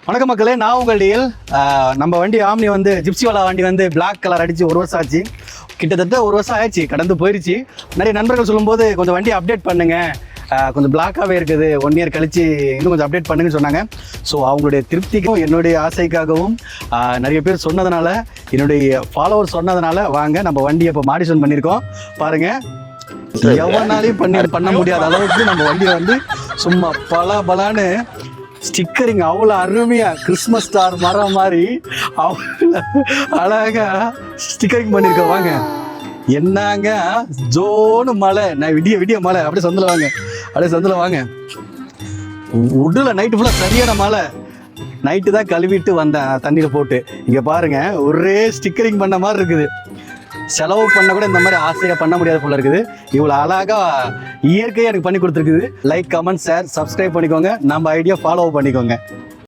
வணக்கம் மக்களே, நான் உங்கள் டிஎல். நம்ம வண்டி ஆம்னி வந்து ஜிப்சிவாலா வண்டி வந்து பிளாக் கலர் அடிச்சு 1 வருஷம் ஆச்சு. கிட்டத்தட்ட 1 வருஷம் ஆயிடுச்சு, கடந்து போயிடுச்சு. நிறைய நண்பர்கள் சொல்லும்போது கொஞ்சம் வண்டி அப்டேட் பண்ணுங்க, கொஞ்சம் பிளாக்காகவே இருக்குது, 1 இயர் கழிச்சு இன்னும் கொஞ்சம் அப்டேட் பண்ணுங்கன்னு சொன்னாங்க. ஸோ அவங்களுடைய திருப்திக்கும் என்னுடைய ஆசைக்காகவும் நிறைய பேர் சொன்னதுனால, என்னுடைய ஃபாலோவர் சொன்னதுனால வாங்க நம்ம வண்டியை இப்போ மாடிஃபிகேஷன் பண்ணியிருக்கோம். பாருங்கள், எவனாலையும் பண்ண முடியாத அளவுக்கு நம்ம வண்டியை வந்து சும்மா பலான்னு ஸ்டிக்கரிங் அவ்வளோ அருமையா கிறிஸ்மஸ் ஸ்டார் மரம் மாதிரி அவ்வளோ அழகா ஸ்டிக்கரிங் பண்ணியிருக்கோம். வாங்க, என்னங்க ஜோனு மழை, நான் விடிய மழை, அப்படியே சந்தில் வாங்க. உடல நைட்டு ஃபுல்லாக சரியான மழை. நைட்டு தான் கழுவிட்டு வந்தேன் தண்ணியில் போட்டு. இங்கே பாருங்க, ஒரே ஸ்டிக்கரிங் பண்ண மாதிரி இருக்குது. செலவு பண்ண கூட இந்த மாதிரி ஆசையாக பண்ண முடியாத போல இருக்குது. இவ்வளோ அழகாக இயற்கையாக எனக்கு பண்ணி கொடுத்துருக்குது. லைக், கமெண்ட், ஷேர், சப்ஸ்கிரைப் பண்ணிக்கோங்க. நம்ம ஐடியா ஃபாலோ பண்ணிக்கோங்க.